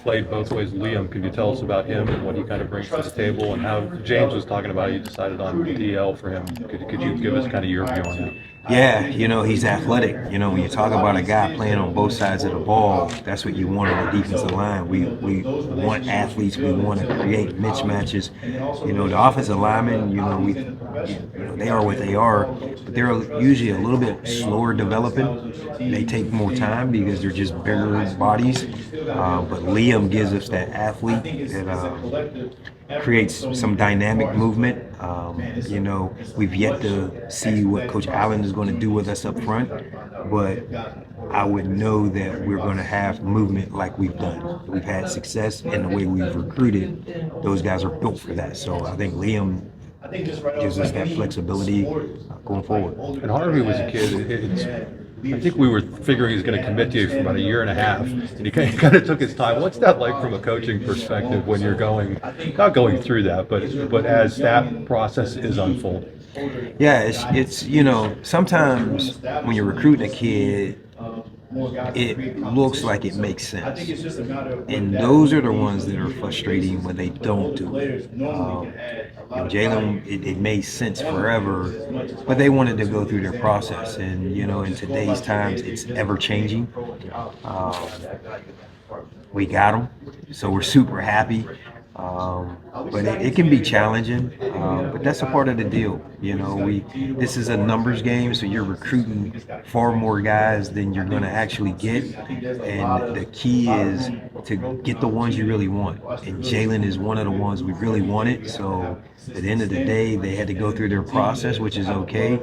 played both ways. Liam, could you tell us about him and what he kind of brings to the table, and how James was talking about you decided on DL for him? Could you give us kind of your view on that? Yeah, he's athletic. When you talk about a guy playing on both sides of the ball, that's what you want on the defensive line. We want athletes. We want to create mismatches. The offensive linemen, they are what they are, but they're usually a little bit slower developing. They take more time because they're just bigger bodies. But Liam gives us that athlete that creates some dynamic movement. We've yet to see what Coach Allen is going to do with us up front, but I would know that we're going to have movement like we've done. We've had success in the way we've recruited. Those guys are built for that. So I think Liam gives us that flexibility going forward. And Harvey was a kid. I think we were figuring he was going to commit to you for about a year and a half, and he kind of took his time. What's that like from a coaching perspective when you're not going through that, but as that process is unfolding? Yeah, it's sometimes when you're recruiting a kid, it looks like it makes sense, and those are the ones that are frustrating when they don't do it. Jalen, it made sense forever, but they wanted to go through their process, and in today's times, it's ever changing. We got them, so we're super happy. But it can be challenging, but that's a part of the deal. This is a numbers game, so you're recruiting far more guys than you're going to actually get, and the key is to get the ones you really want. And Jalen is one of the ones we really wanted. So at the end of the day, they had to go through their process, which is okay.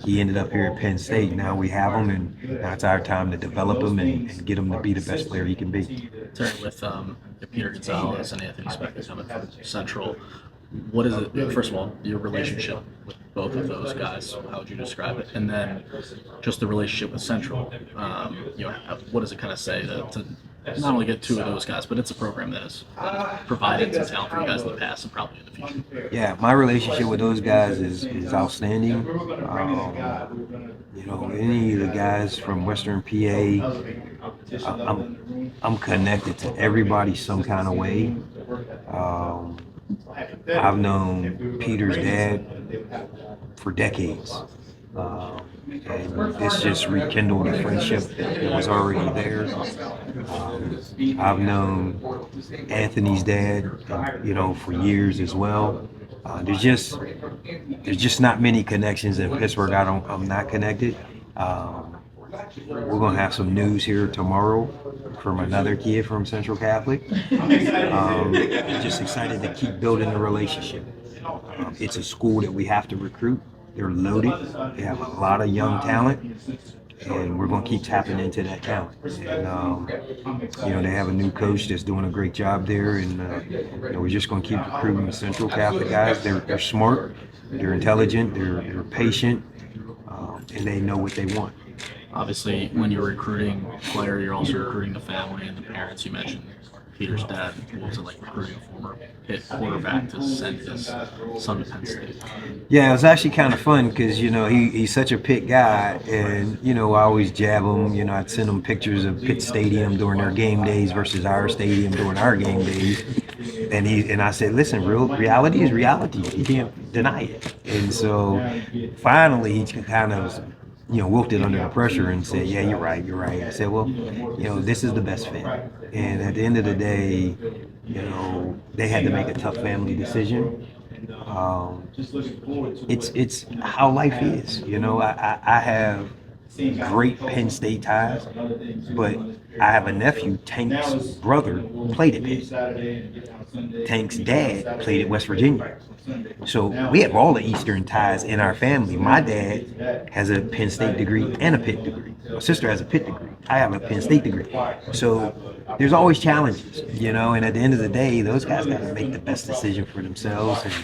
He ended up here at Penn State. Now we have him, and now it's our time to develop him and get him to be the best player he can be. Certainly with Peter Gonzalez and Anthony Speck coming from Central, what is it? First of all, your relationship with both of those guys. How would you describe it? And then just the relationship with Central. What does it kind of say to not only get two of those guys, but it's a program that has provided some talent for you guys in the past and probably in the future. Yeah, my relationship with those guys is outstanding. Any of the guys from Western PA, I'm connected to everybody some kind of way. I've known Peter's dad for decades. And this just rekindled a friendship that was already there. I've known Anthony's dad, for years as well. There's just not many connections in Pittsburgh. I'm not connected. We're gonna have some news here tomorrow from another kid from Central Catholic. Just excited to keep building the relationship. It's a school that we have to recruit. They're loaded. They have a lot of young talent, and we're going to keep tapping into that talent. And they have a new coach that's doing a great job there, and we're just going to keep recruiting Central Catholic guys. They're smart, they're intelligent, they're patient, and they know what they want. Obviously, when you're recruiting a player, you're also recruiting the family and the parents. You mentioned Peter's dad. What was it like recruiting a former Pitt quarterback to send his son to Penn State? Yeah, it was actually kind of fun because, he's such a Pitt guy, and, I always jab him. I'd send him pictures of Pitt Stadium during their game days versus our stadium during our game days. And I said, listen, reality is reality. You can't deny it. And so finally, he kind of wolfed it under the pressure and said, yeah, you're right. I said, well, this is the best fit. And at the end of the day, they had to make a tough family decision. It's how life is. I have great Penn State ties, but I have a nephew, Tank's brother, played at Pitt. Tank's dad played at West Virginia. So we have all the Eastern ties in our family. My dad has a Penn State degree and a Pitt degree. My sister has a Pitt degree. I have a Penn State degree. So there's always challenges, and at the end of the day, those guys got to make the best decision for themselves. And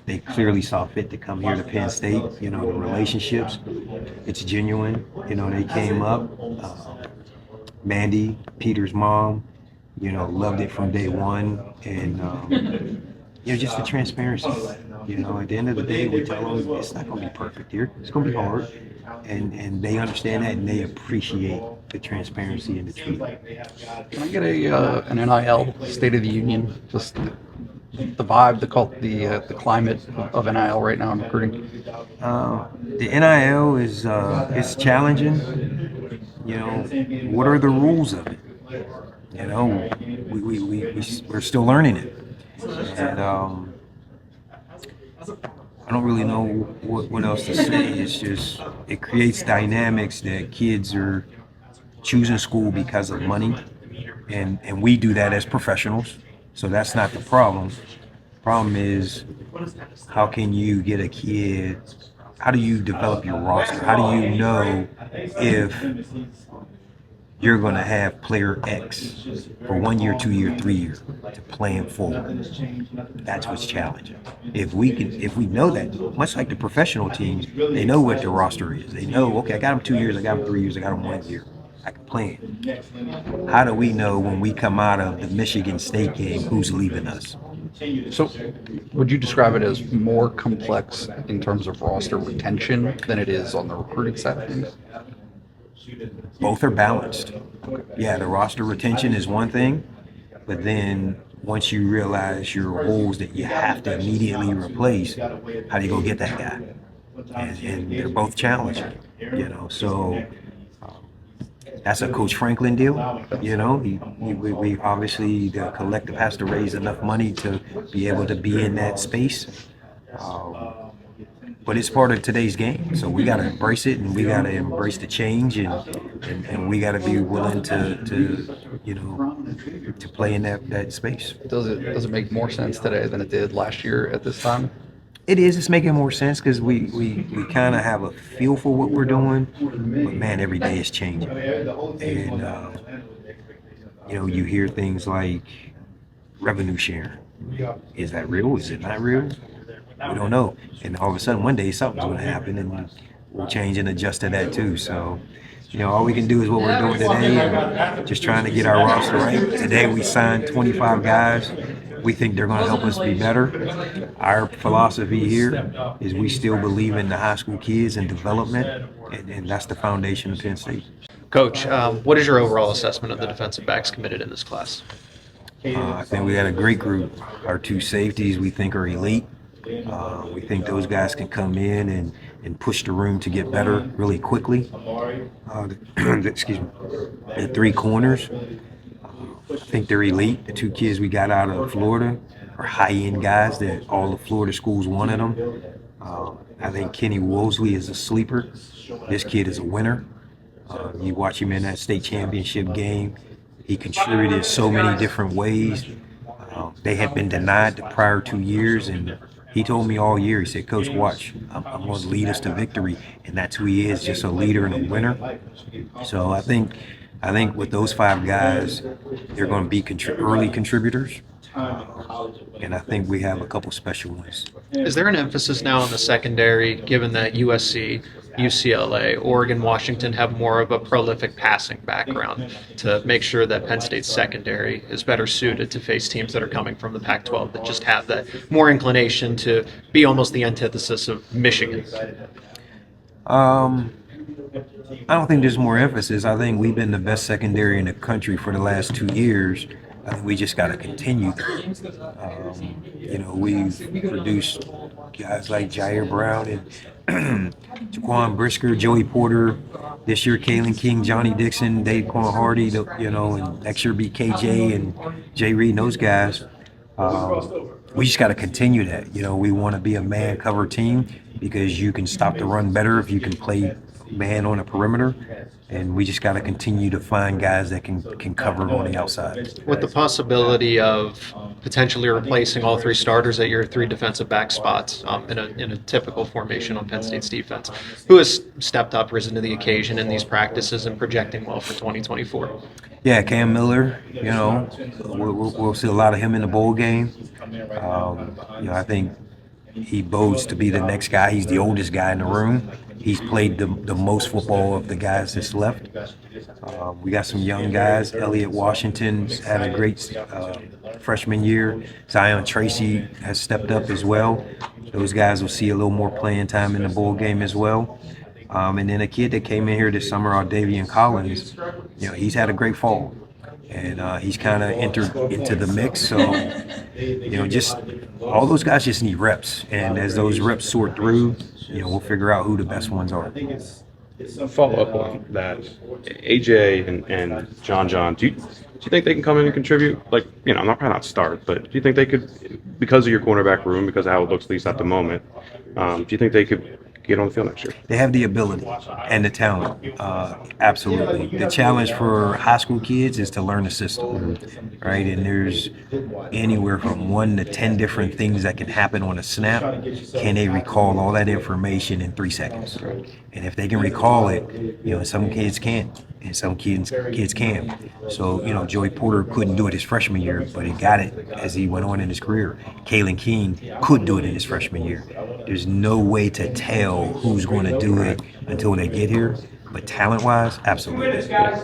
they clearly saw fit to come here to Penn State. The relationships, it's genuine. They came up. Mandy, Peter's mom, loved it from day one. And, just the transparency. At the end of the day, we tell them it's not going to be perfect here. It's going to be hard. and they understand that, and they appreciate the transparency and the truth. Can I get an NIL State of the Union? Just the vibe, the climate of NIL right now in recruiting. The NIL is challenging. You know, what are the rules of it? You know, we're still learning it, and I don't really know what else to say. It's just it creates dynamics that kids are choosing school because of money, and we do that as professionals, so that's not the problem. Problem is, how can you get a kid? How do you develop your roster? How do you know if you're going to have player X for 1 year, 2 year, 3 year to plan forward? That's what's challenging. If we know that, much like the professional teams, they know what their roster is. They know, okay, I got them 2 years, I got them 3 years, I got them 1 year. I can plan. How do we know when we come out of the Michigan State game who's leaving us? So, would you describe it as more complex in terms of roster retention than it is on the recruiting side of things? Both are balanced. Yeah, the roster retention is one thing, but then once you realize your holes that you have to immediately replace, how do you go get that guy? And they're both challenging, you know. So that's a Coach Franklin deal, you know. We obviously, the collective has to raise enough money to be able to be in that space. But it's part of today's game, so we got to embrace it, and we got to embrace the change, and we got to be willing to you know, to play in that space. Does it make more sense today than it did last year at this time? It is. It's making more sense because we kind of have a feel for what we're doing, but man, every day is changing, and you know, you hear things like revenue sharing. Is that real? Is it not real? We don't know. And all of a sudden, one day something's going to happen, and we'll change and adjust to that too. So, you know, all we can do is what we're doing today, and just trying to get our roster right. Today, we signed 25 guys. We think they're going to help us be better. Our philosophy here is we still believe in the high school kids and development, and that's the foundation of Penn State. Coach, what is your overall assessment of the defensive backs committed in this class? I think we got a great group. Our two safeties we think are elite. We think those guys can come in and push the room to get better really quickly. Excuse me. The three corners, I think they're elite. The two kids we got out of Florida are high-end guys that all the Florida schools wanted them. I think Kenny Woolsey is a sleeper. This kid is a winner. You watch him in that state championship game. He contributed so many different ways. They had been denied the prior 2 years, and he told me all year, he said, Coach, watch, I'm going to lead us to victory. And that's who he is, just a leader and a winner. So I think with those five guys, they're going to be early contributors. And I think we have a couple special ones. Is there an emphasis now on the secondary, given that USC, UCLA, Oregon, Washington have more of a prolific passing background, to make sure that Penn State's secondary is better suited to face teams that are coming from the Pac-12 that just have that more inclination to be almost the antithesis of Michigan? I don't think there's more emphasis. I think we've been the best secondary in the country for the last 2 years. I think we just got to continue. You know, we've produced guys like Jair Brown and Jaquan Brisker, Joey Porter. This year, Kalen King, Johnny Dixon, Daquan Hardy. You know, and next year be KJ and Jay Reed and those guys. We just got to continue that. You know, we want to be a man cover team because you can stop the run better if you can play man on the perimeter, and we just got to continue to find guys that can cover on the outside. With the possibility of potentially replacing all three starters at your three defensive back spots in a typical formation on Penn State's defense, who has stepped up, risen to the occasion in these practices and projecting well for 2024? Yeah, Cam Miller, you know, we'll see a lot of him in the bowl game. You know, I think he bodes to be the next guy. He's the oldest guy in the room. He's played the most football of the guys that's left. We got some young guys. Elliott Washington's had a great freshman year. Zion Tracy has stepped up as well. Those guys will see a little more playing time in the bowl game as well. And then a kid that came in here this summer, Davian Collins, he's had a great fall. And he's kind of entered into the mix. So, just all those guys just need reps. And as those reps sort through, we'll figure out who the best ones are. Follow up on that, AJ and John, do you think they can come in and contribute? Like, probably not start, but do you think they could, because of your cornerback room, because of how it looks, at least at the moment, do you think they could get on the field next year? They have the ability and the talent, absolutely. The challenge for high school kids is to learn the system, right? And there's anywhere from 1 to 10 different things that can happen on a snap. Can they recall all that information in 3 seconds? And if they can recall it, some kids can't, and some kids can. So, Joey Porter couldn't do it his freshman year, but he got it as he went on in his career. Kalen Keene could do it in his freshman year. There's no way to tell who's going to do it until they get here, but talent-wise, absolutely.